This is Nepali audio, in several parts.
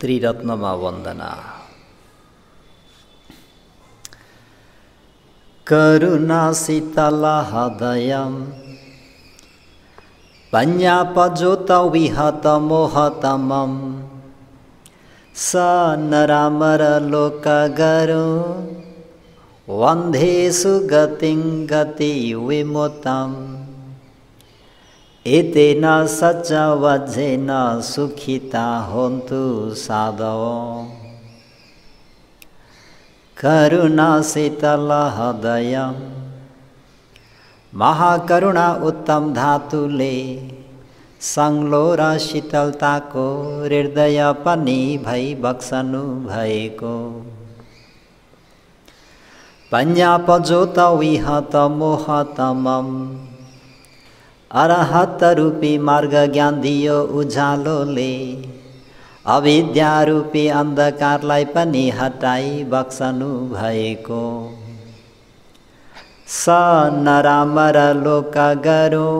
त्रिरत्नमा वन्दना। करुणाशीतलहृदयं पञ्जापजोतविहतमोहतमं स नरामरलोकगरो वन्दे सुगतिं गतिविमुक्तम् एतेन सच्चवज्जेन सुखिता होन्तु साधवो। करुणाशीतलहृदयं महाकरुणा उत्तम धातुले संलोर शीतलताको हृदय पनि भई बक्सनु भएको। पञ्जापजोत विहत मोहतमं अरहत रूपी मार्ग ज्ञान दियो उज्यालोले अविद्या रूपी अन्धकारलाई पनि हटाई बक्सनु भएको। स नरामर लोक गरो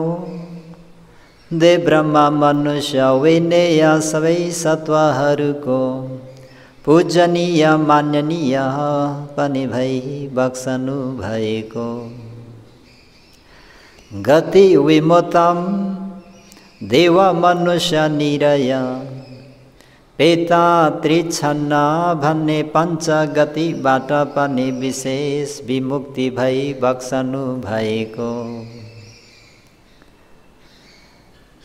देव ब्रह्म मनुष्य विनेय सबै सत्वहरूको पूजनीय मान्यनीय पनि भई बक्सनु भएको। गति विमुक्तम देव मनुष्य निरय पेता त्रिछन्न भन्ने पञ्चगतिबाट पनि विशेष विमुक्ति भई बक्सनु भएको।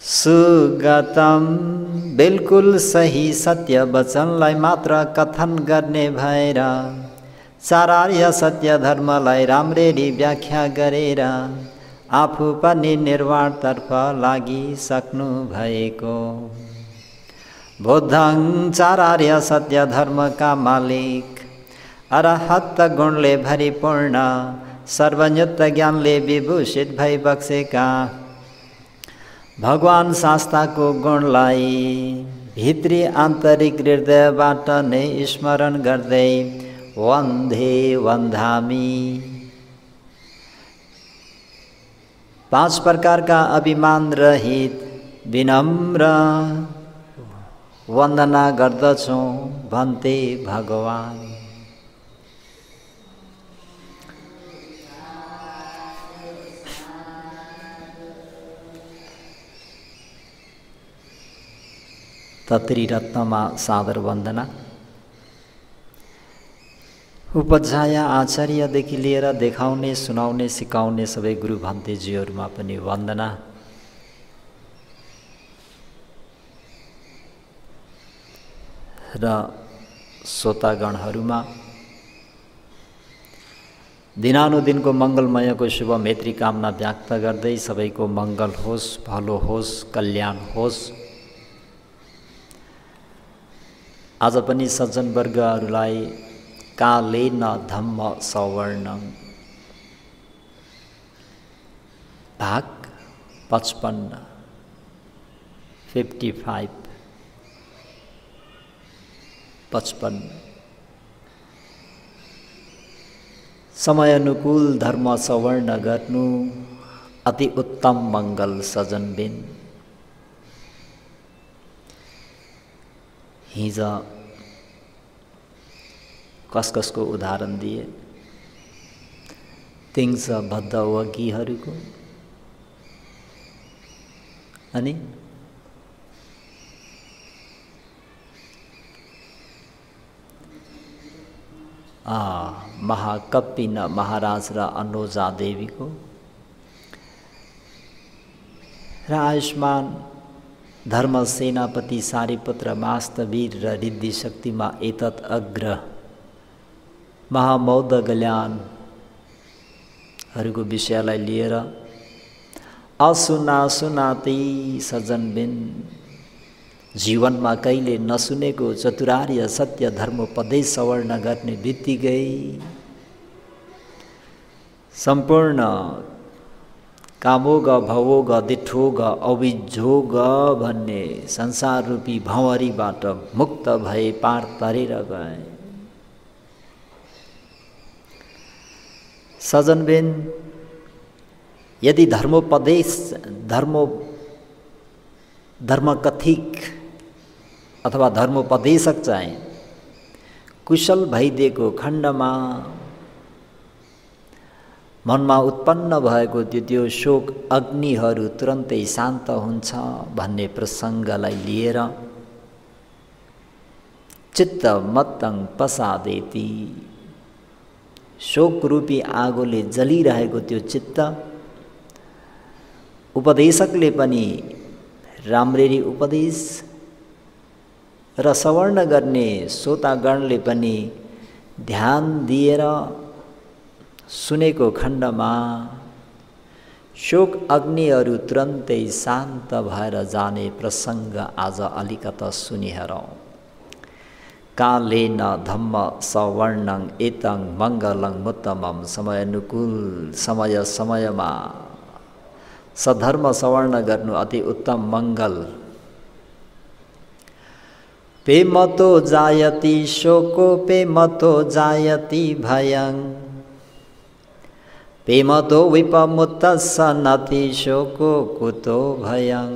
सुगतम बिल्कुल सही सत्य वचनलाई मात्र कथन गर्ने भएर चारार्य सत्य धर्मलाई राम्ररी व्याख्या गरेर आफू पनि निर्वाणतर्फ लागिसक्नु भएको। बुद्धं चारार्य सत्य धर्मका मालिक अरहत गुणले भरिपूर्ण सर्वयुक्त ज्ञानले विभूषित भई बक्सेका भगवान शास्ताको गुणलाई भित्री आन्तरिक हृदयबाट नै स्मरण गर्दै वन्दे वन्दामि। 5 प्रकारका अभिमान रहित विनम्र वन्दना गर्दछौं भन्ते भगवान। त्रिरत्नमा सादर वन्दना। उपध्याय आचार्यदेखि लिएर देखाउने सुनाउने सिकाउने सबै गुरु भन्तेजीहरूमा पनि वन्दना। र श्रोतागणहरूमा दिनानुदिनको मङ्गलमयको शुभ मैत्री कामना व्यक्त गर्दै सबैको मङ्गल होस्, भलो होस्, कल्याण होस्। आज पनि सज्जनवर्गहरूलाई कालेन धम्म सवर्णम भाग 55 55 समय अनुकूल धर्म सवर्ण गर्नु अति उत्तम मङ्गल सजनबिन। हिजो कसको उदाहरण दिए तिङ्स भद्दवगीहरूको अनि महाकपिन महाराज र अनोजा देवीको र आयुष्मान धर्म सेनापति सारीपुत्र मास्तवीर र रिद्धि शक्तिमा एतत् अग्र महामौद गल्यानहरूको विषयलाई लिएर असुनाती सज्जनबिन जीवनमा कहिले नसुनेको चतुरार्य सत्य धर्मोपदेश सवर्ण गर्ने बित्तिकै सम्पूर्ण कामोग भवोग दिठोग अभिजोग भन्ने संसार रूपी भँवरीबाट मुक्त भए पार तरेर गए। सजनबिन यदि धर्मोपदेश धर्मकथिक अथवा धर्मोपदेशक चाहिँ कुशल भइदिएको खण्डमा मनमा उत्पन्न भएको त्यो शोक अग्निहरू तुरन्तै शान्त हुन्छ भन्ने प्रसङ्गलाई लिएर चित्त मत्तङ पसादेति, शोक रूपी आगोले जलिरहेको त्यो चित्त उपदेशकले पनि राम्ररी उपदेश र श्रवण गर्ने श्रोतागणले पनि ध्यान दिएर सुनेको खण्डमा शोक अग्निहरू तुरन्तै शान्त भएर जाने प्रसङ्ग आज अलिकता सुनिहेरौँ। कालेन धम्म सवर्णं एतं मङ्गलं उत्तमं, समयानुकूल समय समयमा सधर्म सवर्ण गर्नु अति उत्तम मङ्गल। पेमतो जायति शोको पेमतो जायति भयं, पेमतो विपमुत्तस्स नति शोको कुतो भयं।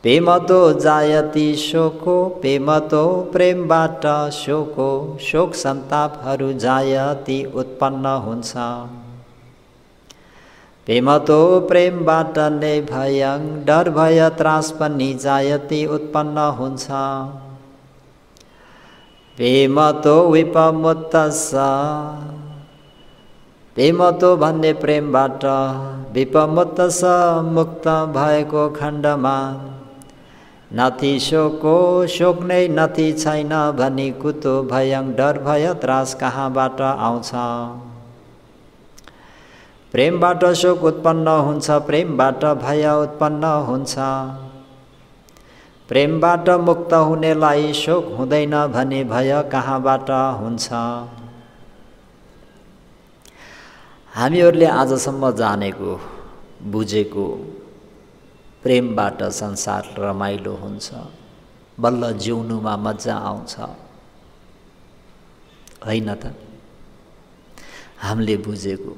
पेमतो जायति शोको पेमतो प्रेमबाट शोको, शोक सन्तापहरू जायति उत्पन्न हुन्छ। पेमतो प्रेमबाट नै भयं, डर भय त्रास पनि जायति उत्पन्न हुन्छ। पेमतो विपमुत्तस्स, पेमतो भन्ने प्रेमबाट, विपमुत्तस्स मुक्त भएको खण्डमा, नथि शोको शोक नै नथि छैन भनी कुतो भयं, डर भय त्रास कहाँबाट आउँछ। प्रेमबाट शोक उत्पन्न हुन्छ, प्रेमबाट भय उत्पन्न हुन्छ। प्रेमबाट मुक्त हुनेलाई शोक हुँदैन भने भय कहाँबाट हुन्छ। हामीहरूले आजसम्म जानेको बुझेको प्रेमबाट संसार रमाइलो हुन्छ, बल्ल जिउनुमा मजा आउँछ, होइन त? हामीले बुझेको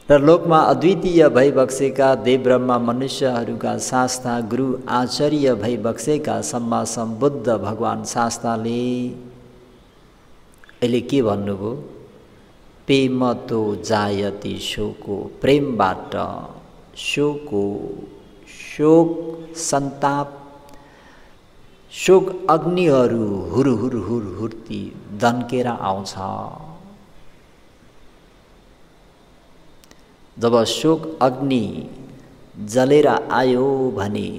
र लोकमा अद्वितीय भइबक्सेका देवब्रह्मा मनुष्यहरूका शास्ता गुरु आचार्य भइबक्सेका सम्मा सम्बुद्ध भगवान शास्ताले अहिले के भन्नुभयो? पेमतो जायति शोको, प्रेमबाट शोको, शोक सन्ताप, शोक अग्निहरू हुरहुर हुरहुर्ती दन्केर आउँछ। जब शोक अग्नि जलेर आयो भने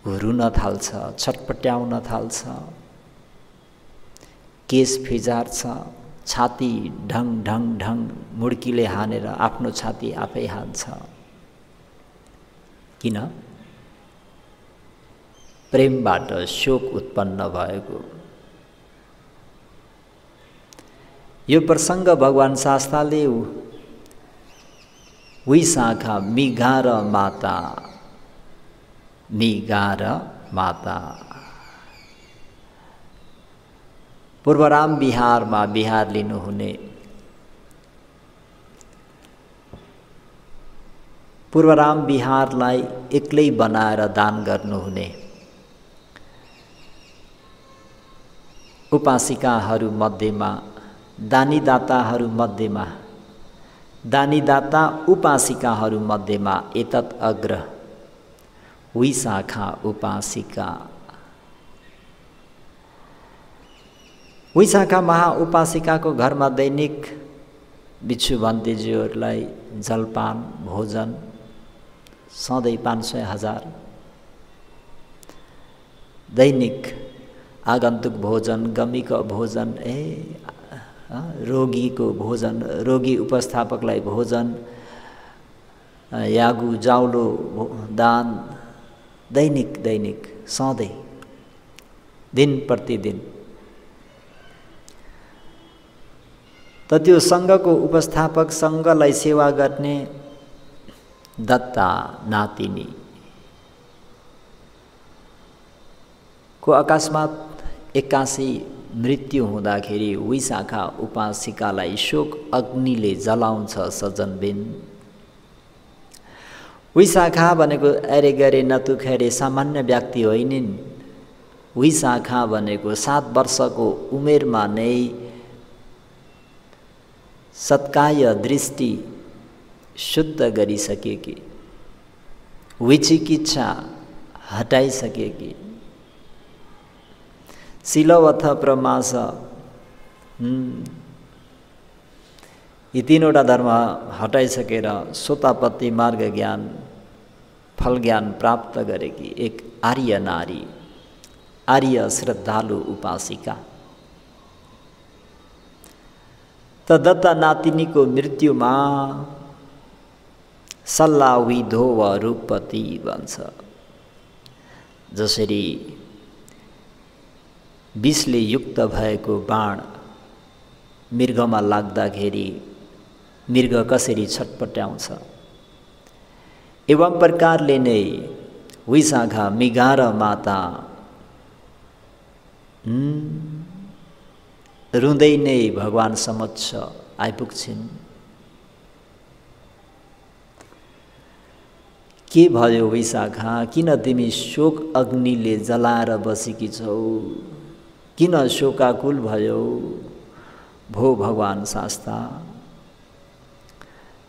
रुन थाल्छ, छटपट्याउन थाल्छ, केस फिजार्छ, छाती ढङ ढङ ढङ मुड्कीले हानेर आफ्नो छाती आफै हान्छ। किन? प्रेमबाट शोक उत्पन्न भएको। यो प्रसङ्ग भगवान शास्ताले विशाखा मिगार माता, मिगार माता पूर्वराम बिहारमा बिहार लिनुहुने पूर्वराम बिहारलाई एक्लै बनाएर दान गर्नुहुने उपासिकाहरू मध्येमा, दानीदाताहरू मध्येमा, दानीदाता उपासिकाहरू मध्येमा एतत् अग्र विशाखा उपासिका। विशाखा महा उपासिकाको घरमा दैनिक बिच्छु भन्तेज्यूहरूलाई जलपान भोजन सधैँ 500,000 दैनिक आगन्तुक भोजन, गमीको भोजन, रोगीको भोजन, रोगी उपस्थापकलाई भोजन, यागु जाउलो दान दैनिक दैनिक सधैँ दिन प्रतिदिन। त त्यो सङ्घको उपस्थापक सङ्घलाई सेवा गर्ने दत्ता नातिनी को अकस्मात 81 मृत्यु हुँदाखेरि विशाखा उपासिकालाई शोक अग्निले जलाउँछ। सज्जनबिन, विशाखा भनेको अरे गरे नतुखेरे सामान्य व्यक्ति होइनिन्। विशाखा भनेको 7 वर्षको उमेरमा नै सत्काय दृष्टि शुद्ध गरिसकेकी, विचिकित्सा हटाइसकेकी, शिलवथ प्रमास यी 3वटा धर्म हटाइसकेर सोतापत्ति मार्ग ज्ञान फल ज्ञान प्राप्त गरेकी एक आर्य नारी, आर्य श्रद्धालु उपासिका। त दत्ता नातिनीको मृत्युमा सल्ला विधो व रूपपति भन्छ। जसरी विषले युक्त भएको बाण मृगमा लाग्दाखेरि मृग कसरी छटपट्याउँछ, एवं प्रकारले नै विशाखा मिगार माता रुँदै नै भगवान समक्ष आइपुग्छिन्। के भयो विशाखा, किन तिमी शोक अग्निले जलाएर बसेकी छौ, किन शोकाकुल भयो भो भगवान शास्ता।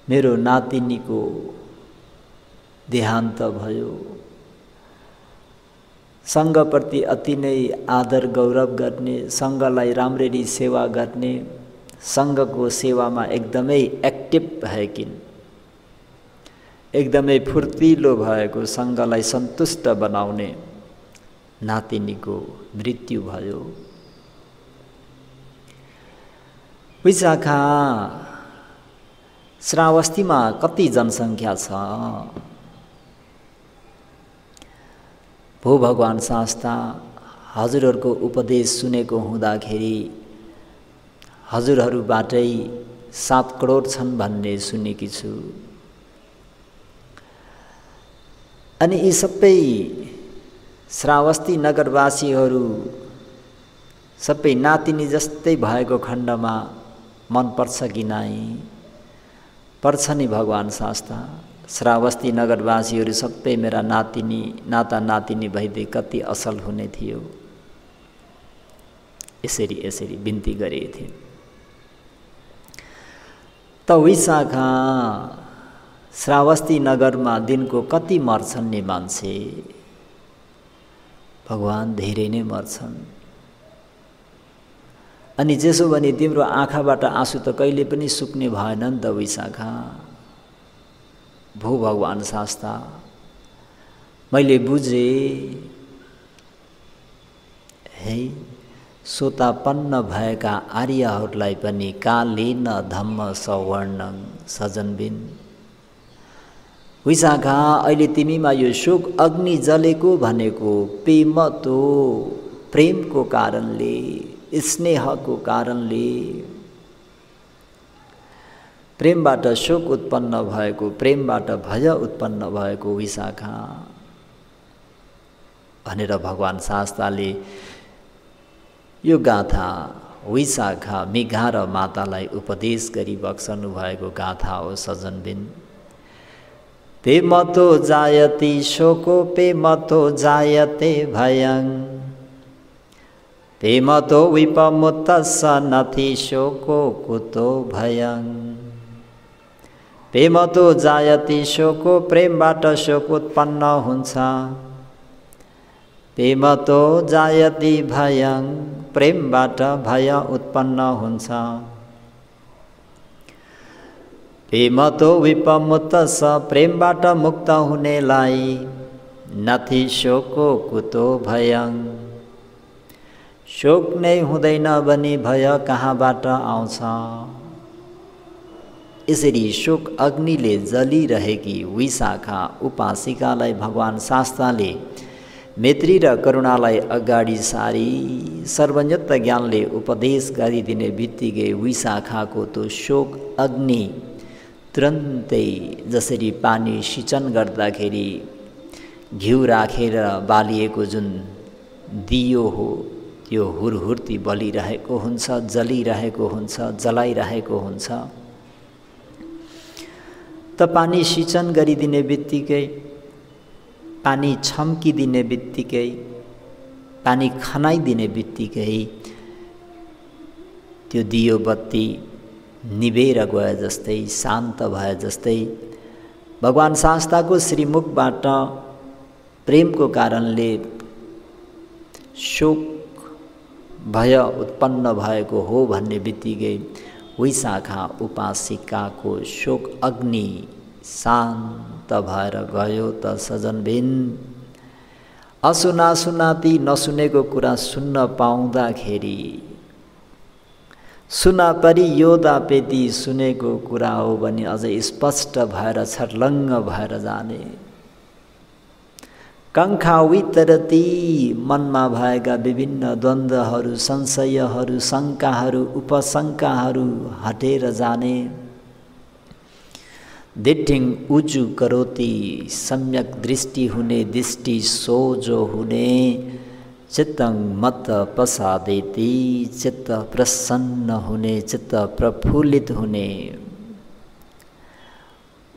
मेरो नातिनीको देहान्त भयो। सङ्घप्रति अति नै आदर गौरव गर्ने, सङ्घलाई राम्ररी सेवा गर्ने, सङ्घको सेवामा एकदमै एक्टिभ भएकिन्, एकदमै फुर्तिलो भएको, सङ्घलाई सन्तुष्ट बनाउने नातिनीको मृत्यु भयो। विशाखा, श्रावस्तीमा कति जनसङ्ख्या छ? भो भगवान शास्ता, हजुरहरूको उपदेश सुनेको हुँदाखेरि हजुरहरूबाटै 7 करोड छन् भन्ने सुनेकी छु। अनि यी सबै श्रावस्ती नगरवासीहरू सबै नातिनी जस्तै भएको खण्डमा मन पर्छ कि नै? पर्छ नि भगवान शास्ता। श्रावस्ती नगरवासीहरू सबै मेरा नातिनी नाता नातिनी भइदिए कति असल हुने थियो। यसरी बिन्ती गरेकी थिए। त विशाखा, श्रावस्ती नगरमा दिनको कति मर्छन् नि मान्छे? भगवान धेरै नै मर्छन्। अनि त्यसो भने तिम्रो आँखाबाट आँसु त कहिले पनि सुक्ने भएन नि त विशाखा। भो भगवान शास्ता, मैले बुझे है, सोतापन्न भएका आर्यहरूलाई पनि कालेन धम्म सवर्णं सजनबिन। विशाखा, अहिले तिमीमा यो शोक अग्नि जलेको भनेको प्रेमतो, प्रेमको कारणले, स्नेहको कारणले, प्रेमबाट शोक उत्पन्न भएको, प्रेमबाट भय उत्पन्न भएको विशाखा भनेर भगवान शास्ताले यो गाथा विशाखा मेघा र मातालाई उपदेश गरी बक्सनु भएको गाथा हो सजनबिन। पेमतो जायति शोको पेमतो जायते भयं, पेमतो विपमुत्तस्स नथि शोको कुतो भयं। पेमतो जायति शोको, प्रेमबाट शोक उत्पन्न हुन्छ। पेमतो जायति भयं, प्रेमबाट भय उत्पन्न हुन्छ। पेमतो विपमुत्तस्स, प्रेमबाट मुक्त हुनेलाई नथि शोको कुतो भयं। शोक नै हुँदैन भने भय कहाँबाट आउँछ? यसरी शोक अग्निले जलिरहेकी विशाखा उपासिकालाई भगवान शास्ताले मैत्री र करुणालाई अगाडि सारी सर्वज्ञत्व ज्ञानले उपदेश गरिदिने बित्तिकै विशाखाको त्यो शोक अग्नि तुरन्तै जसरी पानी सिँचन गर्दाखेरि घिउ राखेर बालिएको जुन दियो हो त्यो हुरहुर्ती बलिरहेको हुन्छ, जलिरहेको हुन्छ, जलाइरहेको हुन्छ। त पानी सिंचन गरिदिने बित्तिकै, पानी छम्किदिने बित्तिकै, पानी खनाइदिने बित्तिकै त्यो दियो बत्ती निभेर गए जस्तै, शान्त भए जस्तै भगवान शास्ताको श्रीमुखबाट प्रेमको कारणले शोक भय उत्पन्न भएको हो भन्ने बित्तिकै वैशाखा उपासिकाको शोक अग्नि शान्त भएर गयो त सजनबिन। असुना सुनाती नसुनेको कुरा सुन्न पाउँदाखेरि सुना परि यो दापेती सुनेको कुरा हो भने अझै स्पष्ट भएर छर्लङ्ग भएर जाने। कङ्खा वितरती मनमा भएका विभिन्न द्वन्द्वहरू, संशयहरू, शङ्काहरू, उपशङ्काहरू हटेर जाने। दिठिङ उजु करोति सम्यक दृष्टि हुने, दृष्टि सोझो हुने। चित्तं मत प्रसादेति चित्त प्रसन्न हुने, चित्त प्रफुल्लित हुने।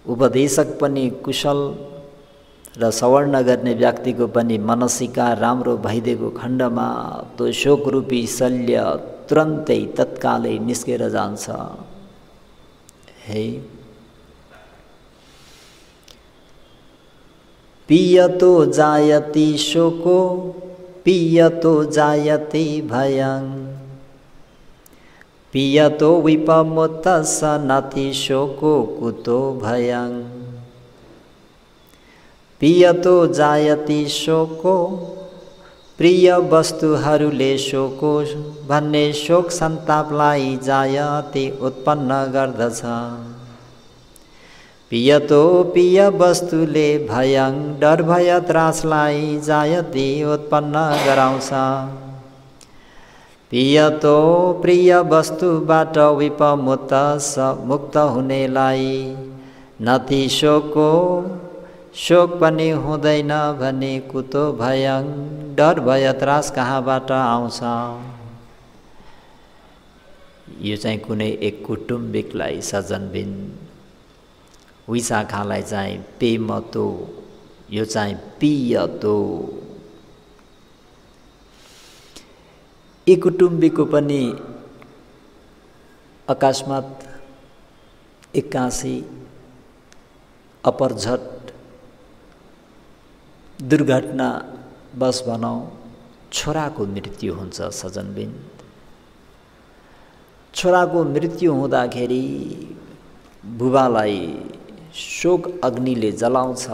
उपदेशक पनि कुशल र सवर्ण गर्ने व्यक्तिको पनि मनसिका राम्रो भइदिएको खण्डमा त्यो शोकरूपी शल्य तुरन्तै तत्कालै निस्केर जान्छ। हे पियतो जायति शोको पियतो जायति भयं पियतो विपमुत्तस नाति शोको कुतो भयं। पियतो जायति शोको प्रिय वस्तुहरूले शोको भन्ने शोक सन्तापलाई जायति उत्पन्न गर्दछ। पियतो पिय वस्तुले भयं डर भय त्रासलाई जायति उत्पन्न गराउँछ। पियतो प्रिय वस्तुबाट मुक्त हुनेलाई नति शोको शोक पनि हुँदैन भने कुतो भयं डर भय त्रास कहाँबाट आउँछ। यो चाहिँ कुनै एक कुटुम्बिकलाई सजनबिन वैशाखालाई चाहिँ पेमतो, यो चाहिँ पियतो। एक कुटुम्बीको पनि अकस्मात एक्कासी अपरझट दुर्घटना बस भनौँ छोराको मृत्यु हुन्छ सजनबिन। छोराको मृत्यु हुँदाखेरि बुबालाई शोक अग्निले जलाउँछ।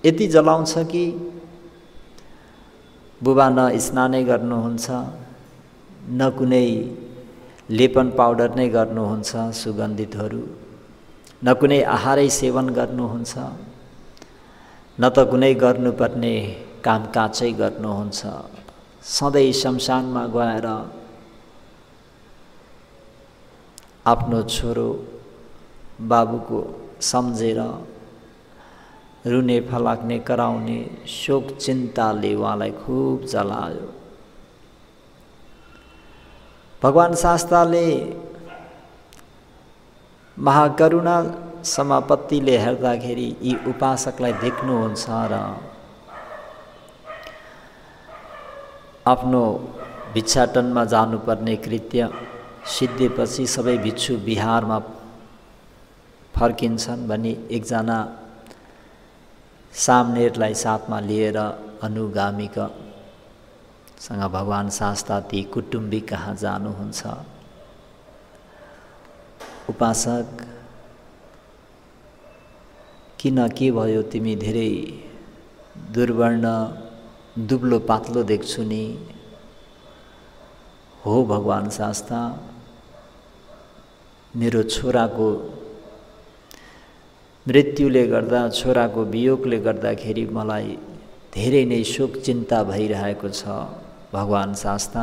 यति जलाउँछ कि बुबा न स्नानै गर्नुहुन्छ, न कुनै लेपन पाउडर नै गर्नुहुन्छ सुगन्धितहरू, न कुनै आहारै सेवन गर्नुहुन्छ, न त कुनै गर्नुपर्ने कामकाजै गर्नुहुन्छ। सधैँ शमशानमा गएर आफ्नो छोरो बाबुको सम्झेर रुने फलाक्ने कराउने शोक चिन्ताले उहाँलाई खूब जलायो। भगवान शास्ताले महाकरुणा समापत्तिले हेर्दाखेरि यी उपासकलाई देख्नुहुन्छ र आफ्नो भिक्षाटनमा जानुपर्ने कृत्य सिद्धिएपछि सबै भिक्षु बिहारमा फर्किन्छन् भनी एकजना सामनेरलाई साथमा लिएर अनुगामीसँग भगवान शास्ता ती कुटुम्बी कहाँ जानुहुन्छ। उपासक किन के भयो, तिमी धेरै दुर्वर्ण दुब्लो पातलो देख्छु नि। हो भगवान शास्ता, मेरो छोराको मृत्युले गर्दा, छोराको वियोगले गर्दाखेरि मलाई धेरै नै शोक चिन्ता भइरहेको छ भगवान शास्ता।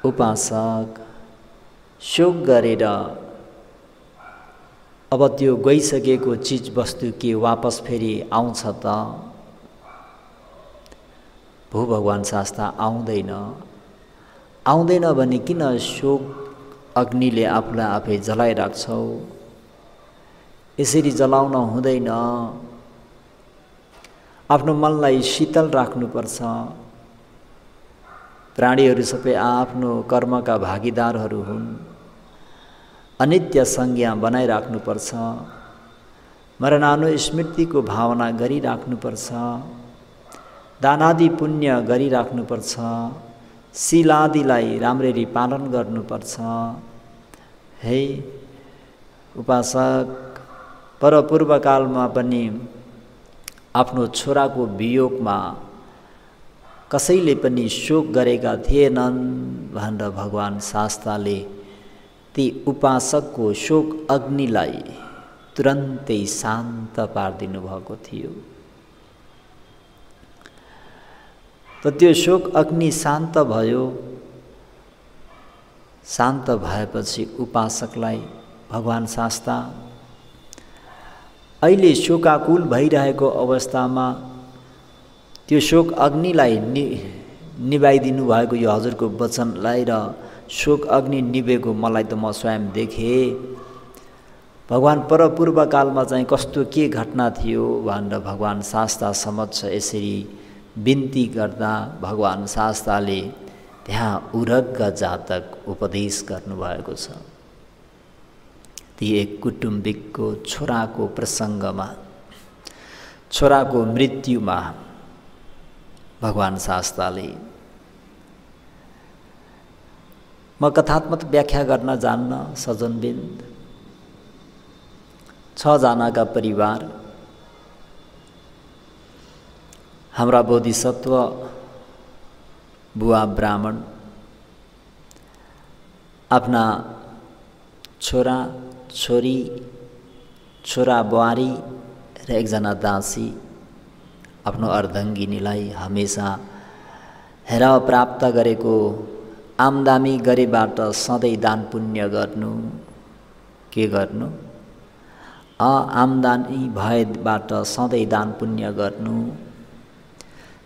उपासक शोक गरेर अब त्यो गइसकेको चीज वस्तु के वापस फेरि आउँछ त? भो भगवान शास्ता आउँदैन। आउँदैन भने किन शोक अग्निले आफूलाई आफै जलाइराख्छौ। यसरी जलाउन हुँदैन। आफ्नो मनलाई शीतल राख्नुपर्छ। प्राणीहरू सबै आफ्नो कर्मका भागीदारहरू हुन्। अनित्य संज्ञा बनाइराख्नुपर्छ। मरणानुस्मृतिको भावना गरिराख्नुपर्छ। दानादि पुण्य गरिराख्नुपर्छ। शीलादिलाई राम्ररी पालन गर्नुपर्छ। हे उपासक, परपूर्वकालमा पनि आफ्नो छोराको वियोगमा कसैले पनि शोक गरेका थिएनन् भनेर भगवान शास्ताले ती उपासकको शोक अग्निलाई तुरन्तै शान्त पारिदिनु भएको थियो। त त्यो शोक अग्नि शान्त भयो। शान्त भएपछि उपासकलाई भगवान शास्ता अहिले शोकाकुल भइरहेको अवस्थामा त्यो शोक अग्निलाई निभाइदिनु भएको यो हजुरको वचनलाई र शोक अग्नि निभेको मलाई त म स्वयं देखेँ। भगवान परपूर्वकालमा चाहिँ कस्तो के घटना थियो भनेर भगवान शास्ता समक्ष यसरी बिन्ती गर्दा भगवान शास्ताले त्यहाँ उरग्ग जातक उपदेश गर्नुभएको छ। ती एक कुटुम्बिकको छोराको प्रसङ्गमा, छोराको मृत्युमा भगवान शास्ताले, म कथात्मक व्याख्या गर्न जान्न सज्जनबिन्द, 6 जनाका परिवार, हाम्रा बोधिसत्व बुवा ब्राह्मण आफ्ना छोरा छोरी, छोरा बुहारी र एकजना दासी आफ्नो अर्धाङ्गिनीलाई हमेसा हेर प्राप्त गरेको आम्दानी गरेबाट सधैँ दान पुण्य गर्नु। के गर्नु? आम्दानी भएबाट सधैँ दान पुण्य गर्नु।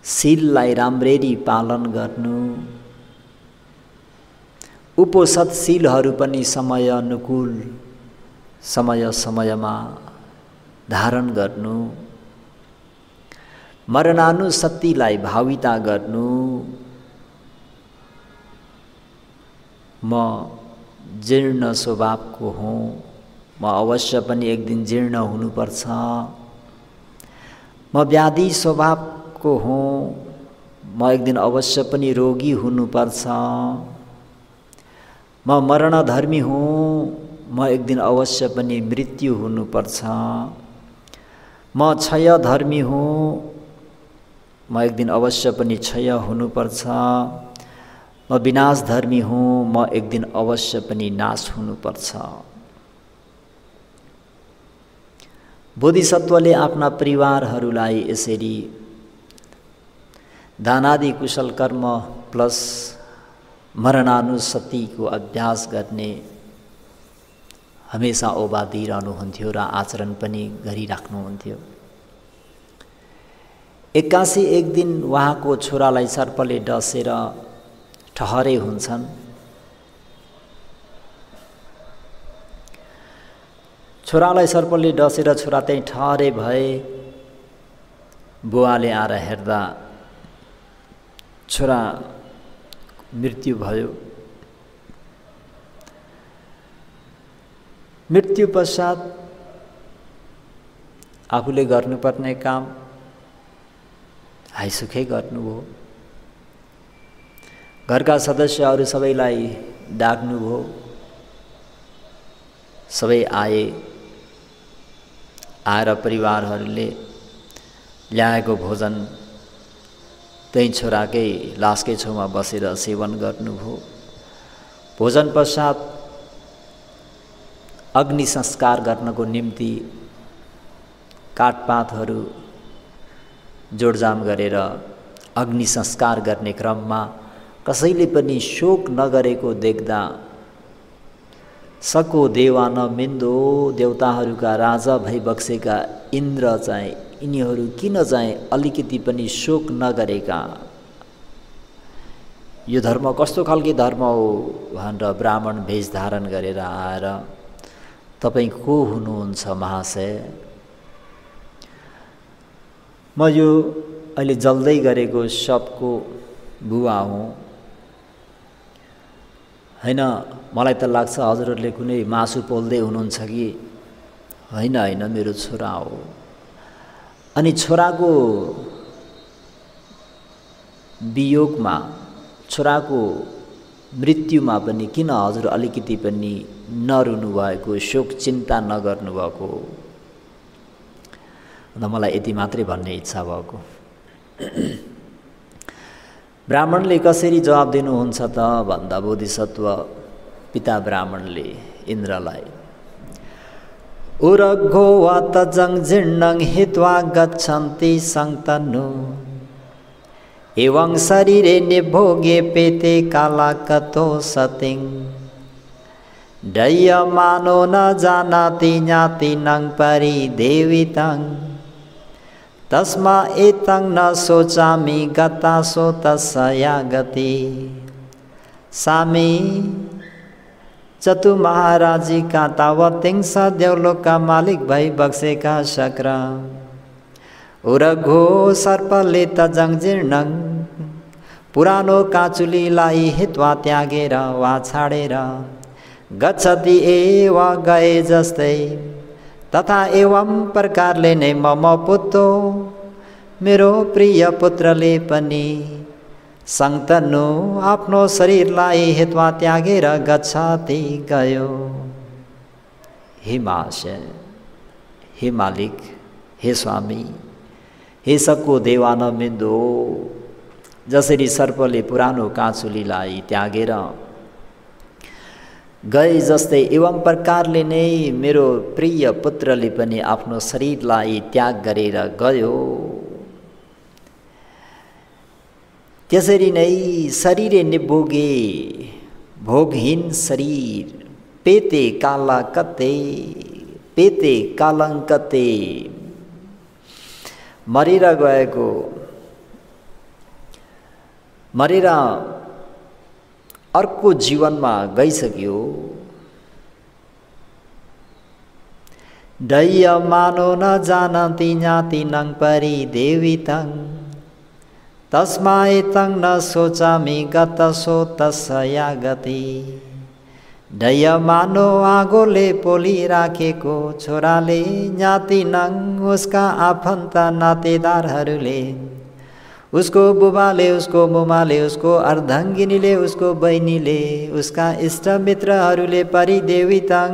शीललाई राम्ररी पालन गर्नु। उपोषद शीलहरू पनि समय अनुकूल समय समयमा धारण गर्नु। मरणानुसतिलाई भाविता गर्नु। म जीर्ण स्वभावको हुँ, म अवश्य पनि एक दिन जीर्ण हुनुपर्छ। म व्याधि स्वभावको हुँ, म एक दिन अवश्य पनि रोगी हुनुपर्छ। म मरणधर्मी हुँ, म एक दिन अवश्य पनि मृत्यु हुनुपर्छ। म क्षयधर्मी हुँ, म एक दिन अवश्य पनि क्षय हुनुपर्छ। म विनाशधर्मी हुँ, म एक दिन अवश्य पनि नाश हुनुपर्छ। बोधिसत्वले आफ्ना परिवारहरूलाई यसरी दानादि कुशल कर्म प्लस मरणानुसतिको अभ्यास गर्ने हमेसा ओबा दिइरहनुहुन्थ्यो र आचरण पनि गरिराख्नुहुन्थ्यो। एक्कासी एक दिन उहाँको छोरालाई सर्पले डसेर ठहरे हुन्छन्। छोरालाई सर्पले डसेर छोरा त्यही ठहरे भए। बुवाले आएर हेर्दा छोरा मृत्यु भयो। मृत्यु पश्चात आफूले गर्नुपर्ने काम हाइसुखै गर्नुभयो। घरका सदस्यहरू सबैलाई डाक्नुभयो। सबै आए। आएर परिवारहरूले ल्याएको भोजन त्यही छोराकै लासकै छेउमा बसेर सेवन गर्नुभयो। भोजन पश्चात अग्नि संस्कार गर्नको निम्ति काठपातहरू जोडजाम गरेर अग्नि संस्कार गर्ने क्रममा कसैले पनि शोक नगरेको देख्दा सको देवा न मिन्दो, देवताहरूका राजा भई बक्सेका इन्द्र चाहिँ यिनीहरू किन चाहिँ अलिकति पनि शोक नगरेका। यो धर्म कस्तो खालको धर्म हो भनेर ब्राह्मण भेष धारण गरेर आएर तपाईँ को हुनुहुन्छ महाशय? म यो अहिले जल्दै गरेको सबको बुवा हुँ हैन। मलाई त लाग्छ हजुरहरूले कुनै मासु पोल्दै हुनुहुन्छ कि हैन? हैन, मेरो छोरा हो। अनि छोराको वियोगमा, छोराको मृत्युमा पनि किन हजुर अलिकति पनि नरुनु भएको, शोक चिन्ता नगर्नु भएको? अन्त मलाई यति मात्रै भन्ने इच्छा भएको। ब्राह्मणले कसरी जवाब दिनुहुन्छ त भन्दा बोधिसत्व पिता ब्राह्मणले इन्द्रलाई उरघो वा तजङ जीर्णं हित्वा गच्छन्ति सन्तनु एवं शरीरे निभोगे पेते कालाकतो सतिं डयमानो न जानाति ज्ञातिनं परिदेवितं तस्मा एतं न शोचामि गतासो तस्या गति। सामी चतु महाराजी का तावतिङ देवलोका मालिक भई बक्सेका शक्र उरघो सर्पले तजङ जीर्णं पुरानो काँचुलीलाई हित्वा त्यागेर वा छाडेर गच्छति एव गए जस्तै तथा एवं प्रकारले नै मम पुत्रो मेरो प्रिय पुत्रले पनि सन्तनु आफ्नो शरीरलाई हित्वा त्यागेर गच्छति गयो। हे महाशय, हे मालिक, हे स्वामी, हे सबको देवानबिन्दु, जसरी सर्पले पुरानो काँचुलीलाई त्यागेर गए जस्तै एवं प्रकारले नै मेरो प्रिय पुत्रले पनि आफ्नो शरीरलाई त्याग गरेर गयो। त्यसरी नै शरीरे निभोगे, भोगहीन शरीर, पेते काला कते, पेते कालङ्कते, मरेर गएको, मरेर अर्को जीवनमा गइसक्यो। डयमानो न जानन्ति ज्ञातिनं परिदेवितं तस्माएतं न शोचामि गतसो तस्या गति। डयमानो आगोले पोलिराखेको छोराले ज्ञातिनं उसका आफन्त नातेदारहरूले, उसको बुबाले, उसको मुमाले, उसको अर्धाङ्गिनीले, उसको बहिनीले, उसका इष्टमित्रहरूले परिदेवितं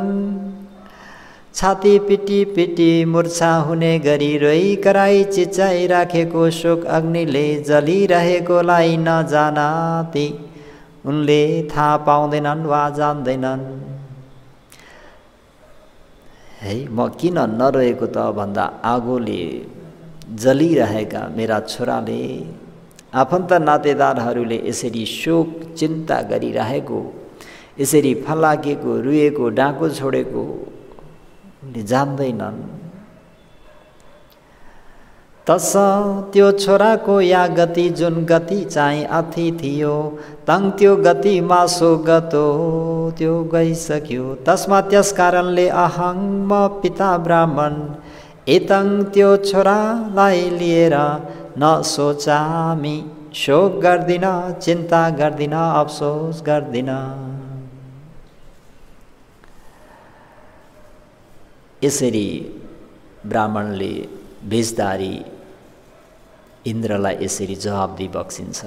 छाती पिटी पिटी मूर्छा हुने गरी रोइ कराई चिच्चाइ राखेको शोक अग्निले जलिरहेकोलाई नजानाति उनले थाहा पाउँदैनन् वा जान्दैनन्। है, म किन नरोएको त भन्दा आगोले जलिरहेका मेरा छोराले, आफन्त नातेदारहरूले यसरी शोक चिन्ता गरिरहेको, यसरी फलाकेको, रुएको, डाको छोडेको उनले जान्दैनन्। तस त्यो छोराको या गति जुन गति चाहिँ अथि थियो तङ त्यो गतिमा सो गतो त्यो गइसक्यो। तस्मा त्यस कारणले अहं म पिता ब्राह्मण एतं त्यो छोरालाई लिएर न सोचामी, शोक गर्दिन, चिन्ता गर्दिन, अफसोस गर्दिन। यसरी ब्राह्मणले भेषधारी इन्द्रलाई यसरी जवाब दिई बक्सिन्छ।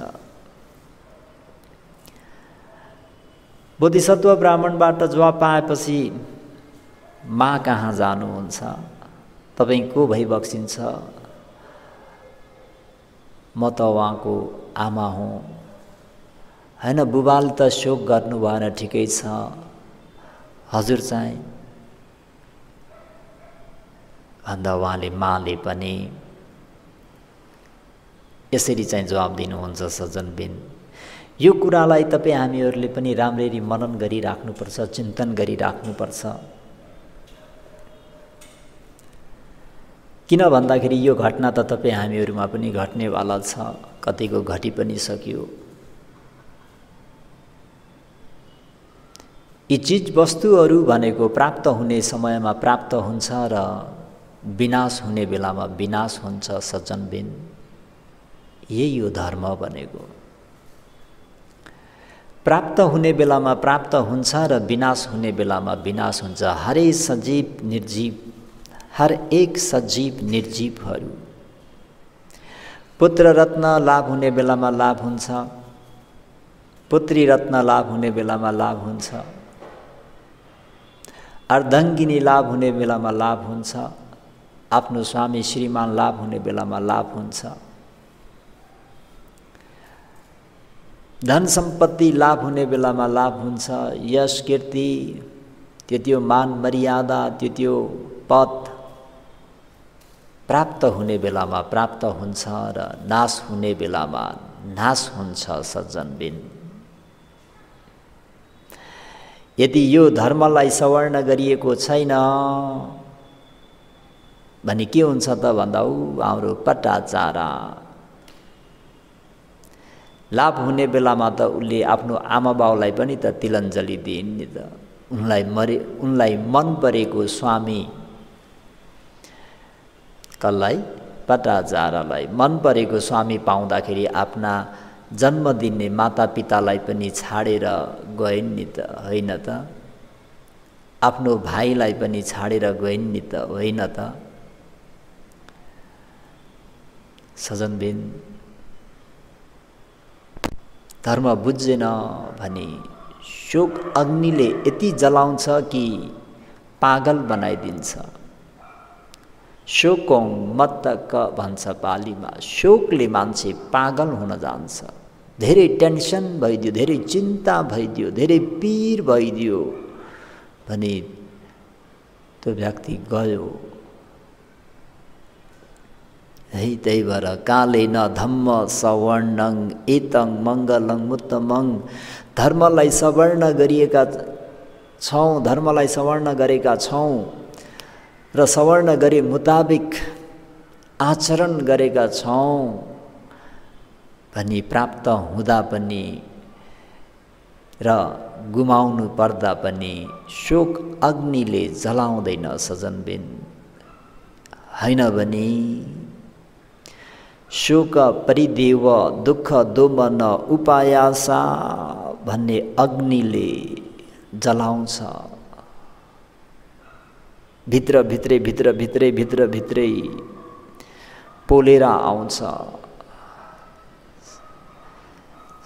बोधिसत्व ब्राह्मणबाट जवाब पाएपछि माँ कहाँ जानुहुन्छ? तपाईँ को भई बक्सिन्छ? म त उहाँको आमा हुँ। हैन, बुबाले त शोक गर्नु भएन, ठिकै छ, हजुर चाहिँ भन्दा उहाँले माले पनि यसरी चाहिँ जवाब दिनुहुन्छ। सज्जनबिन, यो कुरालाई तपाईँ हामीहरूले पनि राम्ररी मनन गरिराख्नुपर्छ, चिन्तन गरिराख्नुपर्छ। किन भन्दाखेरि यो घटना त तपाईँ हामीहरूमा पनि घट्नेवाला छ, कतिको घटी पनि सक्यो। यी चिज वस्तुहरू भनेको प्राप्त हुने समयमा प्राप्त हुन्छ र विनाश हुने बेलामा विनाश हुन्छ सज्जनबिन। यही हो धर्म भनेको। प्राप्त हुने बेलामा प्राप्त हुन्छ र विनाश हुने बेलामा विनाश हुन्छ। हरेक सजीव निर्जीव, हर एक सजीव निर्जीवहरू पुत्र रत्न लाभ हुने बेलामा लाभ हुन्छ, पुत्री रत्न लाभ हुने बेलामा लाभ हुन्छ, अर्धङ्गिनी लाभ हुने बेलामा लाभ हुन्छ, आफ्नो स्वामी श्रीमान लाभ हुने बेलामा लाभ हुन्छ, धन सम्पत्ति लाभ हुने बेलामा लाभ हुन्छ, यश कीर्ति त्यो मान मर्यादा त्यो पद प्राप्त हुने बेलामा प्राप्त हुन्छ र नाश हुने बेलामा नाश हुन्छ सज्जनबिन। यदि यो धर्मलाई सवर्ण गरिएको छैन भने के हुन्छ त भन्दा हाम्रो पटाचारा लाभ हुने बेलामा त उसले आफ्नो आमा बाउलाई पनि त तिलञ्जली दिइन् नि त। उनलाई मन परेको स्वामी कसलाई? पटाचारालाई मन परेको स्वामी पाउँदाखेरि आफ्ना जन्म दिने मातापितालाई पनि छाडेर गइन् नि त, होइन त? आफ्नो भाइलाई पनि छाडेर गइन् नि त, होइन त? सजनबिन, धर्म बुझेन भने शोक अग्निले यति जलाउँछ कि पागल बनाइदिन्छ। शोकौं मत्तक भन्छ पालीमा। शोकले मान्छे पागल हुन जान्छ। धेरै टेन्सन भइदियो, धेरै चिन्ता भइदियो, धेरै पीर भइदियो भने त्यो व्यक्ति गयो है। त्यही भएर कालेन धम्म सवर्णं एतं मङ्गलं उत्तमं। धर्मलाई सवर्ण गरिएका छौँ, धर्मलाई सवर्ण गरेका छौँ र सवर्ण गरे मुताबिक आचरण गरेका छौँ भनी प्राप्त हुँदा पनि र गुमाउनु पर्दा पनि शोक अग्निले जलाउँदैन सजनबिन। हैन भने शोक परिदेव दुःख दोमन उपायासा भन्ने अग्निले जलाउँछ। भित्रै पोलेर आउँछ।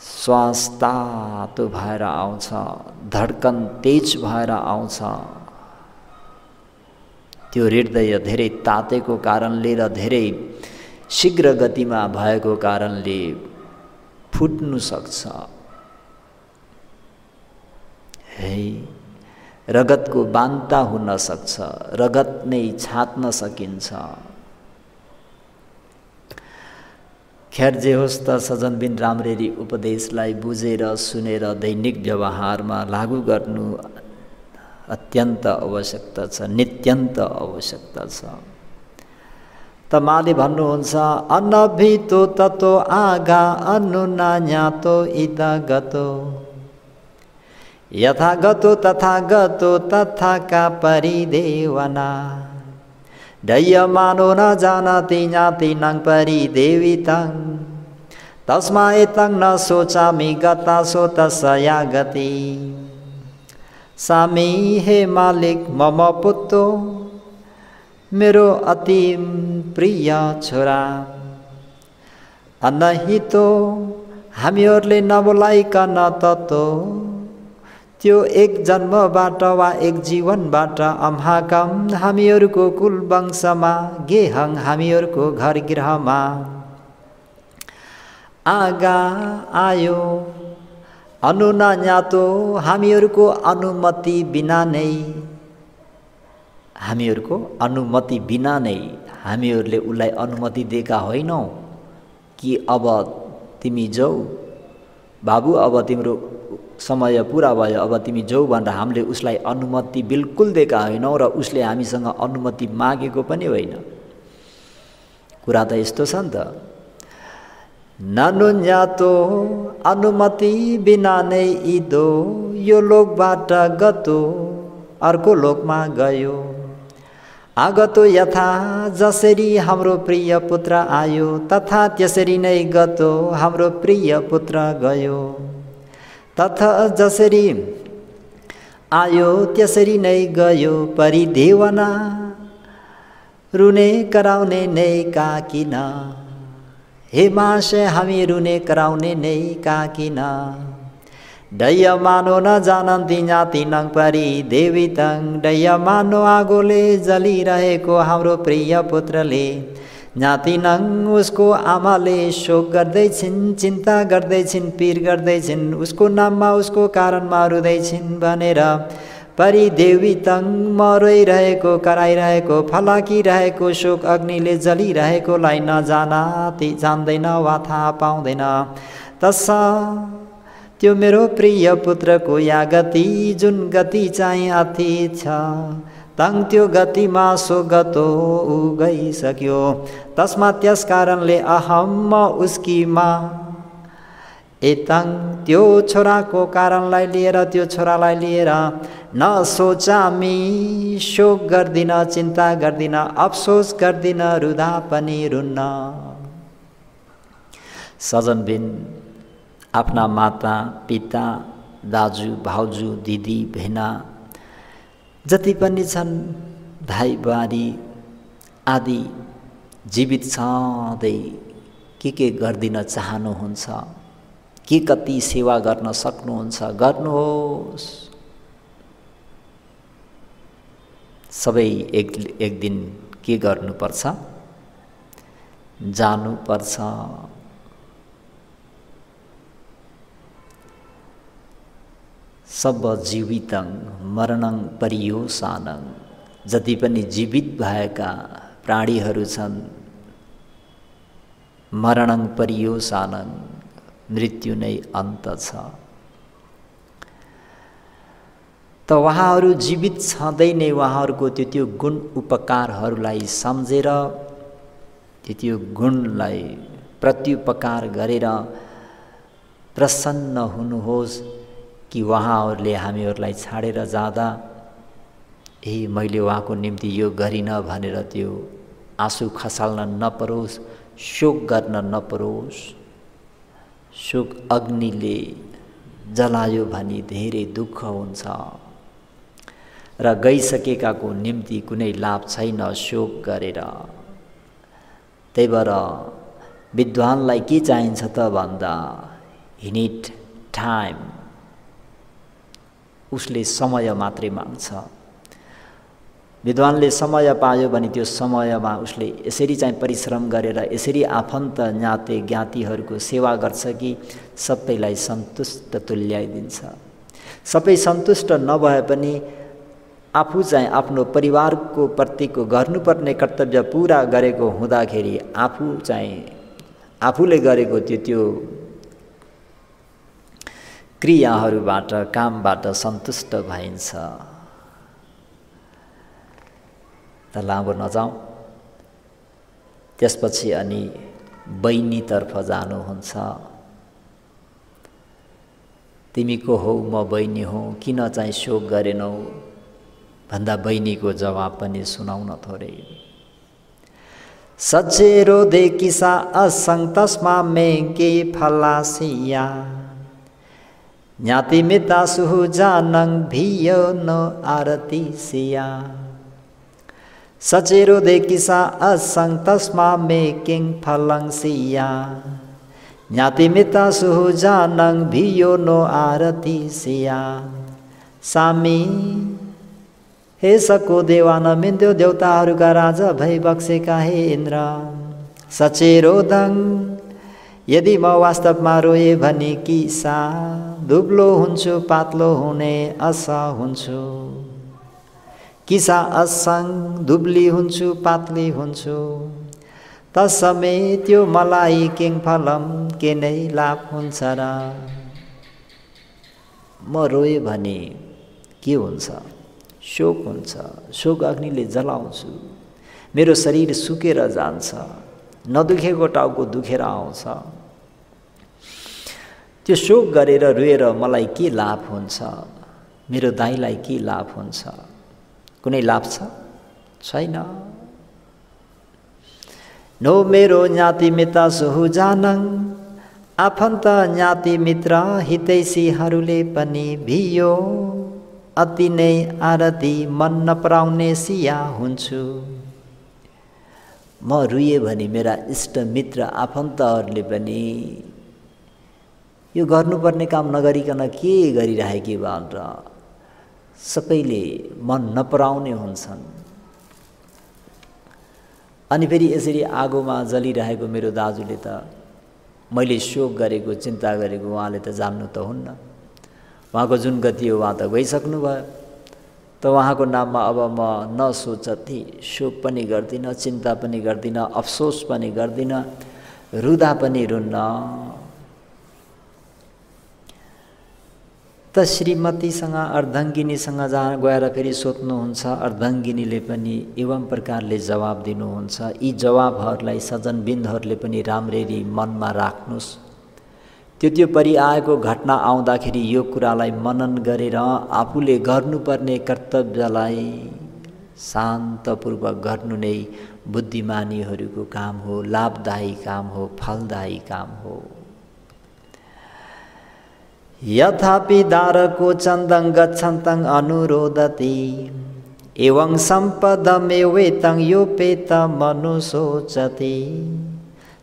श्वास तातो भएर आउँछ, धड्कन तेज भएर आउँछ। त्यो हृदय धेरै तातेको कारणले र धेरै शीघ्र गतिमा भएको कारणले फुट्नु सक्छ। है, रगतको बान्ता हुन सक्छ, रगत नै छात्न सकिन्छ। खैर जे होस् त सजनबिन, राम्ररी उपदेशलाई बुझेर सुनेर दैनिक व्यवहारमा लागू गर्नु अत्यन्त आवश्यकता छ, नित्यन्त आवश्यकता छ। त माले भन्नुहुन्छ अनभितो ततो आगा अनुना ज्ञातो इदा गतो यथा गतो तथा गतो तथा का परिदेवना दयमानो न जानाति ज्ञाति नං परिदेवितं तस्मा एतं न सोचामि गता सो तस्या गति। सामी हे मालिक मम पुत्रो मेरो अति प्रिय छोरा, अनहितो हामीहरूले नबोलाइकन ततो त्यो एक जन्मबाट वा एक जीवनबाट अम्हाकम हामीहरूको कुल वंशमा गेहङ हामीहरूको घर गृहमा आगा आयो। अनुना ज्ञातो हामीहरूको अनुमति बिना नै, हामीहरूको अनुमति बिना नै हामीहरूले उसलाई अनुमति दिएका होइनौँ कि अब तिमी जाऊ बाबु, अब तिम्रो समय पुरा भयो, अब तिमी जाऊ भनेर हामीले उसलाई अनुमति बिल्कुल दिएका होइनौँ र उसले हामीसँग अनुमति मागेको पनि होइन। कुरा त यस्तो छ नि त। ननुन्यातो अनुमति बिना नै इदो यो लोकबाट गतो अर्को लोकमा गयो। आगतो यथा जसरी हाम्रो प्रिय पुत्र आयो तथा त्यसरी नै गतो हाम्रो प्रिय पुत्र गयो। तथा जसरी आयो त्यसरी नै गयो परिदेवना रुने कराउने नै काकिन। हे महाशय हामी रुने कराउने नै काकिन। डय मानो न जानन्ती ज्ञाति नङ परी देवी तङ। डय मानो आगोले जलिरहेको हाम्रो प्रिय पुत्रले ज्ञाति नङ उसको आमाले शोक गर्दैछिन् चिन्ता गर्दैछिन् पीर गर्दैछिन् उसको नाममा उसको कारणमा रुँदैछिन् भनेर परिदेवी तङ म रोइरहेको कराइरहेको फलाकिरहेको शोक अग्निले जलिरहेकोलाई जान्दैन वा थाहा पाउँदैन। तस त्यो मेरो प्रिय पुत्रको या गति जुन गति चाहिँ अति छ तङ त्यो गतिमा सो गतो उ गइसक्यो। तस्मा त्यस कारणले अहम म उसकी माँ एतङ त्यो छोराको कारणलाई लिएर त्यो छोरालाई लिएर न सोचामी शोक गर्दिन चिन्ता गर्दिन अफसोस गर्दिन रुदा पनि रुन्न। सजनबिन आफ्ना माता पिता दाजु भाउजू दिदी भेना जति पनि छन् भाइ बुहारी आदि जीवित छँदै के गर्दिन चाहनुहुन्छ के कति सेवा गर्न सक्नुहुन्छ गर्नुहोस्। सबै एक दिन के गर्नुपर्छ जानुपर्छ। सब जीवितं मरणं पर्योसानं जति पनि जीवित भएका प्राणीहरू छन् मरणं पर्योसानं मृत्यु नै अन्त छ। त उहाँहरू जीवित छँदै नै उहाँहरूको त्यो गुण उपकारहरूलाई सम्झेर त्यो गुणलाई प्रत्युपकार गरेर प्रसन्न हुनुहोस् कि उहाँहरूले हामीहरूलाई छाडेर जाँदा ए मैले उहाँको निम्ति यो गरिनँ भनेर त्यो आँसु खसाल्न नपरोस् शोक गर्न नपरोस्। शोक अग्निले जलायो भने धेरै दुःख हुन्छ र गइसकेकाको निम्ति कुनै लाभ छैन शोक गरेर। त्यही भएर विद्वानलाई के चाहिन्छ त भन्दा ही निड टाइम उसले समय मात्रै माग्छ। विद्वानले समय पायो भने त्यो समयमा उसले यसरी चाहिँ परिश्रम गरेर यसरी आफन्त ज्ञाते ज्ञातिहरूको सेवा गर्छ कि सबैलाई सन्तुष्ट तुल्याइदिन्छ। सबै सन्तुष्ट नभए पनि आफू चाहिँ आफ्नो परिवारको प्रतिको गर्नुपर्ने कर्तव्य पुरा गरेको हुँदाखेरि आफू चाहिँ आफूले गरेको त्यो क्रियाहरूबाट कामबाट सन्तुष्ट भइन्छ। त लामो नजाउँ। त्यसपछि अनि बहिनीतर्फ जानुहुन्छ। तिमी को हौ म बहिनी हौ किन चाहिँ शोक गरेनौ भन्दा बहिनीको जवाब पनि सुनाउन थोरै। सचेरो देखिसा असंग तस्मा में के फलासिया ज्ञाति मिता सुहु जानंग भियो न आरती सिया। सचेरो देखिसा असंग तस्मा में किंग फलंग सिया ज्ञाति मिता सुहु जानंग भियो नो आरती सिया। सामी हे सको देवान मिन्त्यो देवताहरूका राजा भई बक्सेका हे इन्द्र। सचेरो दङ यदि म वास्तवमा रोए भने किसा दुब्लो हुन्छु पातलो हुने आशा हुन्छु। किसा असंग दुब्ली हुन्छु पातली हुन्छु तसमय त्यो मलाई किङ फलम के नै लाभ हुन्छ र। म रोए भने के हुन्छ शोक हुन्छ। शोक अग्निले जलाउँछु मेरो शरीर सुकेर जान्छ नदुखेको टाउको दुखेर आउँछ त्यो शोक गरेर रोएर मलाई के लाभ हुन्छ, मेरो दाइलाई के लाभ हुन्छ? कुनै लाभ छ? छैन। नो मेरो ज्ञाति मित्र सोहु जानङ, आफन्त ज्ञाति मित्र हितैषीहरूले पनि भियो, अति नै आरती मन नपराउने सिया हुन्छु। म रुए भने मेरा इष्ट मित्र आफन्तहरूले पनि यो गर्नुपर्ने काम नगरिकन के गरिरहेकी भनेर सबैले मन नपराउने हुन्छन्। अनि फेरि यसरी आगोमा जलिरहेको मेरो दाजुले त मैले शोक गरेको, चिन्ता गरेको उहाँले त जान्नु त हुन्न। उहाँको जुन गति हो उहाँ त गइसक्नु भयो। त उहाँको नाममा अब म न सोचती, शोक पनि गर्दिनँ, चिन्ता पनि गर्दिनँ, अफसोस पनि गर्दिनँ, रुदा पनि रुन्न। त श्रीमतीसँग अर्धाङ्गिनीसँग जहाँ गएर फेरि सोध्नुहुन्छ, अर्धाङ्गिनीले पनि एवं प्रकारले जवाब दिनुहुन्छ। यी जवाबहरूलाई सज्जनबिन्दहरूले पनि राम्ररी मनमा राख्नुहोस्। त्यो परिआएको घटना आउँदाखेरि यो कुरालाई मनन गरेर आफूले गर्नुपर्ने कर्तव्यलाई शान्तपूर्वक गर्नु नै बुद्धिमानीहरूको काम हो, लाभदायी काम हो, फलदायी काम हो। यथापि दारको चन्दं गच्छन्तं अनुरोदति, एवं सम्पदमेवेतं योपेत मनुसोचति।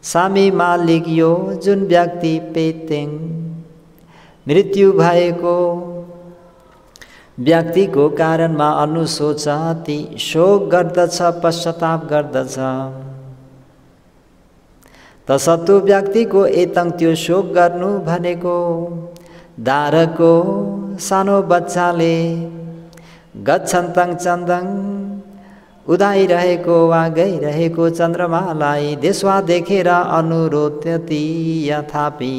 स्वामी मालिक यो जुन व्यक्ति पेतेङ मृत्यु भएको व्यक्तिको कारणमा अनुशोचति, शोक गर्दछ, पश्चाताप गर्दछ। त सत्तु व्यक्तिको एतं त्यो शोक गर्नु भनेको दारको सानो बच्चाले गच्छन्तङ चन्दङ उदाइरहेको वा गइरहेको चन्द्रमालाई देशवा देखेर अनुरोदति, यथापि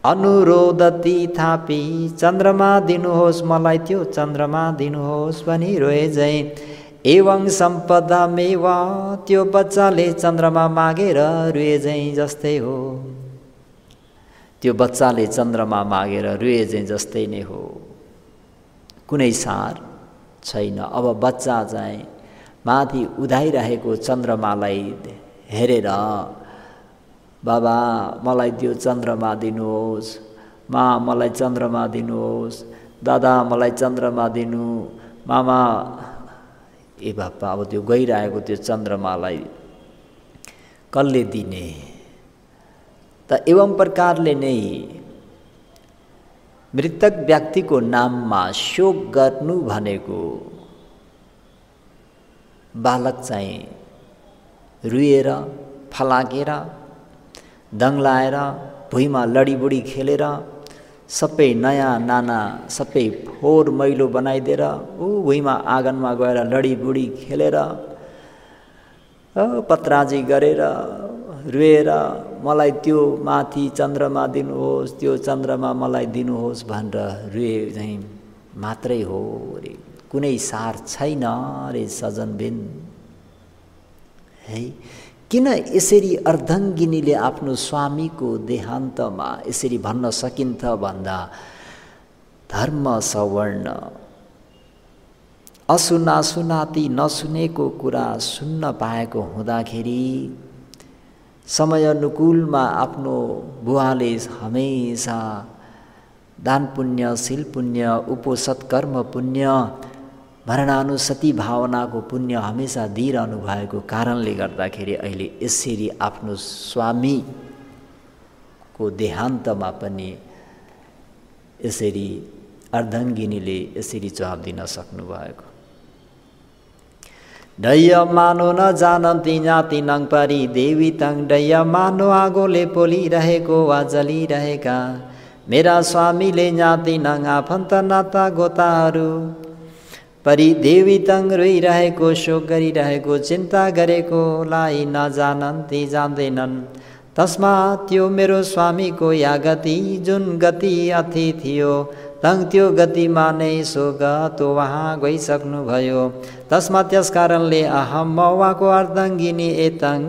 अनुरोदति थापी चन्द्रमा दिनुहोस् मलाई, त्यो चन्द्रमा दिनुहोस् भनी रोए झै। एवं सम्पदामेव त्यो बच्चाले चन्द्रमा मागेर रोए झै जस्तै हो। त्यो बच्चाले चन्द्रमा मागेर रोए झै जस्तै नै हो। कुनै सार छैन। अब बच्चा चाहिँ माथि उदाइरहेको चन्द्रमालाई हेरेर बाबा मलाई त्यो चन्द्रमा दिनुहोस्, मा मलाई चन्द्रमा दिनुहोस्, दादा मलाई चन्द्रमा दिनु, मामा ए बाप्पा अब त्यो गइरहेको त्यो चन्द्रमालाई कसले दिने? त एवं प्रकारले नै मृतक व्यक्तिको नाममा शोक गर्नु भनेको बालक चाहिँ रुएर फलाकेर दङ्लाएर भुइँमा लडीबुडी खेलेर सबै नयाँ नाना सबै फोहोर मैलो बनाइदिएर भुइँमा आँगनमा गएर लडीबुडी खेलेर पत्राजी गरेर रुएर मलाई त्यो माथि चन्द्रमा दिनुहोस्, त्यो चन्द्रमा मलाई दिनुहोस् भनेर रुए झैँ मात्रै हो रे। कुनै सार छैन रे सजनबिन। है किन यसरी अर्धाङ्गिनीले आफ्नो स्वामीको देहान्तमा यसरी भन्न सकिन्छ भन्दा धर्म सवर्ण असुनासुनाती नसुनेको कुरा सुन्न पाएको हुँदाखेरि समय अनुकूलमा आफ्नो बुवाले हमेशा दान पुण्य, शील पुण्य, उपोसत्कर्म पुण्य, मरणानुसति भावनाको पुण्य हमेशा दिइरहनु भएको कारणले गर्दाखेरि अहिले यसरी आफ्नो स्वामीको देहान्तमा पनि यसरी अर्धाङ्गिनीले यसरी जवाब दिन सक्नु भएको। डय मानो न जानन्ती ज्ञाति नङ परी देवी तङ, डय मानो आगोले पोलिरहेको वा जलिरहेका मेरा स्वामीले ज्ञाति नङ आफन्त नाता गोताहरू परी देवी तङ रोइरहेको, शोक गरिरहेको, चिन्ता गरेकोलाई नजानन्ती जान्दैनन्। तस्मात् त्यो मेरो स्वामीको या गति जुन गति अति थियो तङ त्यो गतिमा नै सो गतो वहाँ गइसक्नुभयो। तस्मात् त्यस कारणले अहम म उहाँको अर्धाङ्गिनी एतङ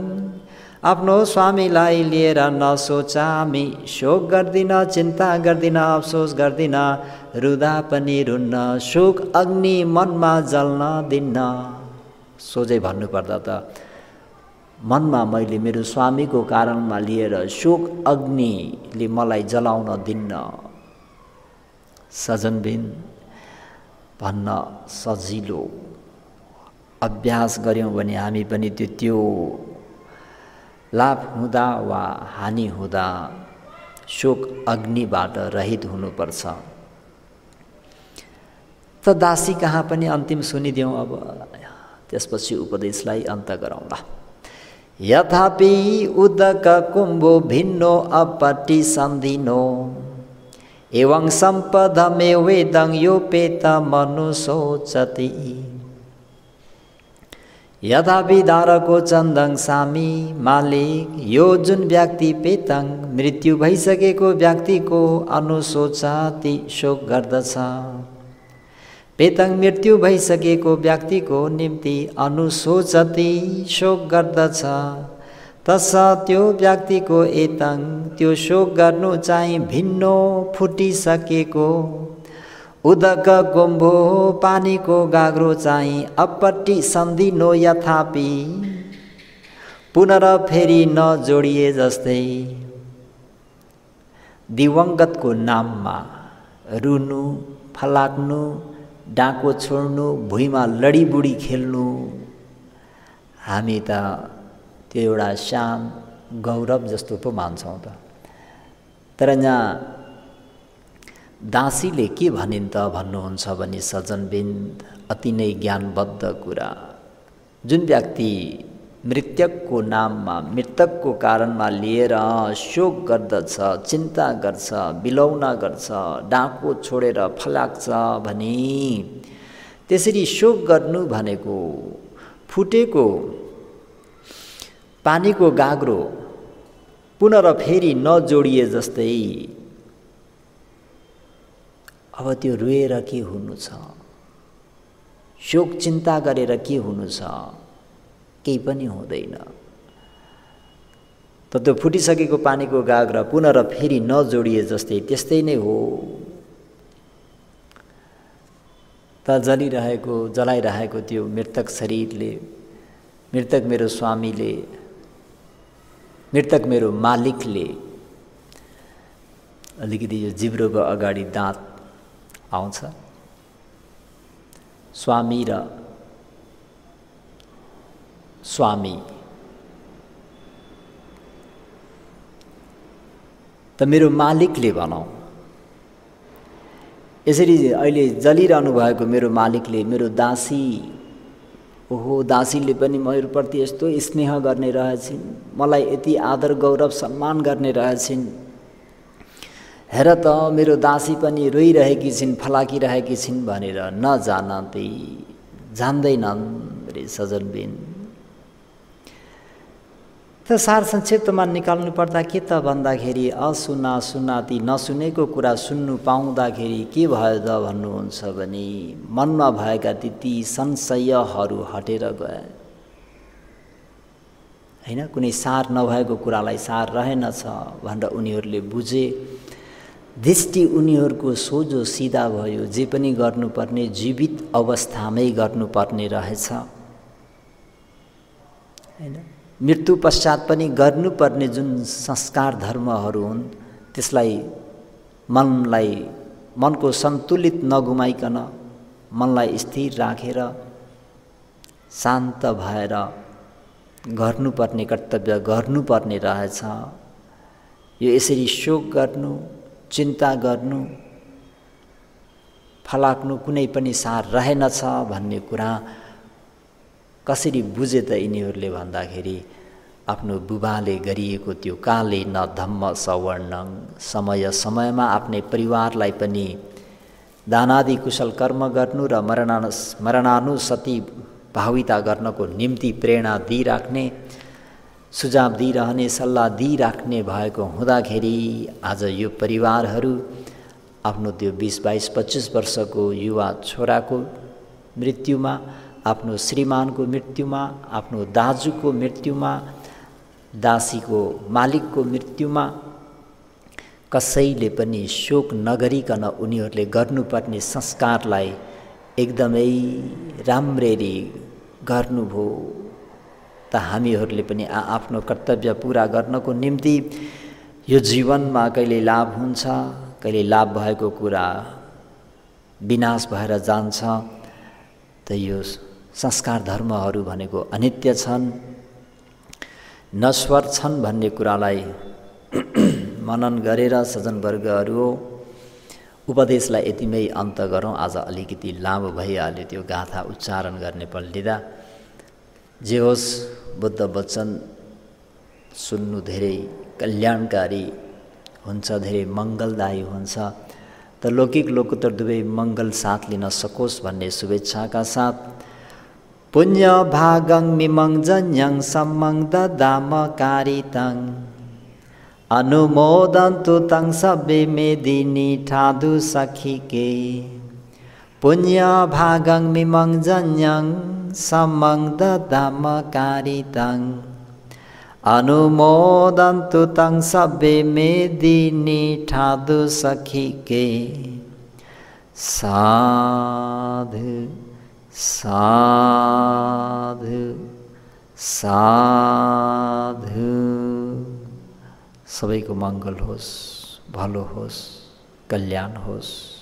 आफ्नो स्वामीलाई लिएर नसोचा हामी, शोक गर्दिन, चिन्ता गर्दिन, अफसोस गर्दिन, रुदा पनि रुन्न, शोक अग्नि मनमा जल्न दिन्न। सोझै भन्नुपर्दा त मनमा मैले मेरो स्वामीको कारणमा लिएर शोक अग्निले मलाई जलाउन दिन्न। सजनबिन भन्न सजिलो, अभ्यास गऱ्यौँ भने हामी पनि त्यो लाभ हुँदा वा हानि हुँदा शोक अग्निबाट रहित हुनुपर्छ। त दासी कहाँ पनि अन्तिम सुनिदेऊ। अब त्यसपछि उपदेशलाई अन्त गरौँला। यथापि उदक कुम्भो भिन्नो अपट्टि सन्धिनो, एवं सम्पदमेवेदं योपेत मनुशोचति। यथापि धारको चन्दङ सामी मालिक, यो जुन व्यक्ति पेतङ मृत्यु भइसकेको व्यक्तिको अनुशोचति शोक गर्दछ। पेतङ मृत्यु भइसकेको व्यक्तिको निम्ति अनुशोचति शोक गर्दछ। तस त्यो व्यक्तिको एतङ त्यो शोक गर्नु चाहिँ भिन्नो फुटिसकेको, उदक कुम्भो पानीको गाग्रो चाहिँ अपट्टि सन्धिनो, यथापि पुनरफेरि नजोडिए जस्तै। दिवंगतको नाममा रुनु, फलाक्नु, डाको छोड्नु, भुइँमा लडीबुडी खेल्नु, हामी त त्यो एउटा शान गौरव जस्तो पो मान्छौँ त। तर यहाँ दासीले के भनिन् त भन्नुहुन्छ भने सज्जनबिन्द, अति नै ज्ञानबद्ध कुरा। जुन व्यक्ति मृतकको नाममा मृतकको कारणमा लिएर शोक गर्दछ, चिन्ता गर्छ, बिलौना गर्छ, डाको छोडेर फलाक्छ भने त्यसरी शोक गर्नु भनेको फुटेको पानीको गाग्रो पुनरफेरि नजोडिए जस्तै। अब त्यो रोएर के हुनु छ, शोक चिन्ता गरेर के हुनु छ, केही पनि हुँदैन। त त्यो फुटिसकेको पानीको गाग्रा पुनरफेरि नजोडिए जस्तै त्यस्तै नै हो। त जलाइरहेको त्यो मृतक शरीरले, मृतक मेरो स्वामीले, मृतक मेरो मालिकले, अलिकति यो जिब्रोको अगाडि दाँत आउँछ। स्वामी र स्वामी त मेरो मालिकले भनौँ, यसरी अहिले जलिरहनु भएको मेरो मालिकले, मेरो दासी, ओहो दासीले पनि मेरोप्रति यस्तो स्नेह गर्ने रहेछिन्, मलाई यति आदर गौरव सम्मान गर्ने रहेछिन्, हेर त मेरो दासी पनि रोइरहेकी छिन्, फलाकिरहेकी छिन् भनेर नजान्दै जान्दैनन् रे सजनबिन। त सार संक्षेपमा निकाल्नु पर्दा के त भन्दाखेरि असुना सुनाती नसुनेको कुरा सुन्नु पाउँदाखेरि के भयो त भन्नुहुन्छ भने मनमा भएका ती संशयहरू हटेर गए। हैन, कुनै सार नभएको कुरालाई सार रहेनछ भनेर उनीहरूले बुझे। दृष्टि उनीहरूको सोझो सिधा भयो। जे पनि गर्नुपर्ने जीवित अवस्थामै गर्नुपर्ने रहेछ। हैन, मृत्यु पश्चात पनि गर्नुपर्ने जुन संस्कार धर्महरू हुन् त्यसलाई मनको सन्तुलित नगुमाइकन मनलाई स्थिर राखेर शान्त भएर गर्नुपर्ने कर्तव्य गर्नुपर्ने रहेछ। यो यसरी शोक गर्नु, चिन्ता गर्नु, फलाक्नु कुनै पनि सार रहेनछ भन्ने कुरा कसरी बुझे त यिनीहरूले भन्दाखेरि आफ्नो बुबाले गरिएको त्यो काले न धम्म सवर्णं, समय समयमा आफ्नै परिवारलाई पनि दानादि कुशल कर्म गर्नु र मरणानुसति भाविता गर्नको निम्ति प्रेरणा दिइराख्ने, सुझाव दिइरहने, सल्लाह दिइराख्ने भएको हुँदाखेरि आज यो परिवारहरू आफ्नो त्यो 20, 22, 25 वर्षको युवा छोराको मृत्युमा, आफ्नो श्रीमानको मृत्युमा, आफ्नो दाजुको मृत्युमा, दासीको मालिकको मृत्युमा कसैले पनि शोक नगरिकन उनीहरूले गर्नुपर्ने संस्कारलाई एकदमै राम्ररी गर्नुभयो। त हामीहरूले पनि आफ्नो कर्तव्य पुरा गर्नको निम्ति यो जीवनमा कहिले लाभ हुन्छ, कहिले लाभ भएको कुरा विनाश भएर जान्छ। त यो संस्कार धर्महरू भनेको अनित्य छन्, नश्वर छन् भन्ने कुरालाई मनन गरेर सज्जनवर्गहरू उपदेशलाई यतिमै अन्त गरौँ। आज अलिकति लामो भइहाल्यो त्यो गाथा उच्चारण गर्ने पल्टिँदा। जे होस्, बुद्ध वचन सुन्नु धेरै कल्याणकारी हुन्छ, धेरै मङ्गलदायी हुन्छ। त लौकिक लोकोत्तर दुवै मङ्गल साथ लिन सकोस् भन्ने शुभेच्छाका साथ पुण्य भागं मिमं जन्यं सम्मं ददाम कारितं अनुमोदन्तु तं सब्बे मेदिनी ठादु सखिके। पुण्य भागं मिमं जन्यं सम्मं ददाम कारितं अनुमोदन्तु तं सब्बे मेदिनी ठादु सखिके। साधु साधु साधु। सबैको मङ्गल होस्, भलो होस्, कल्याण होस्।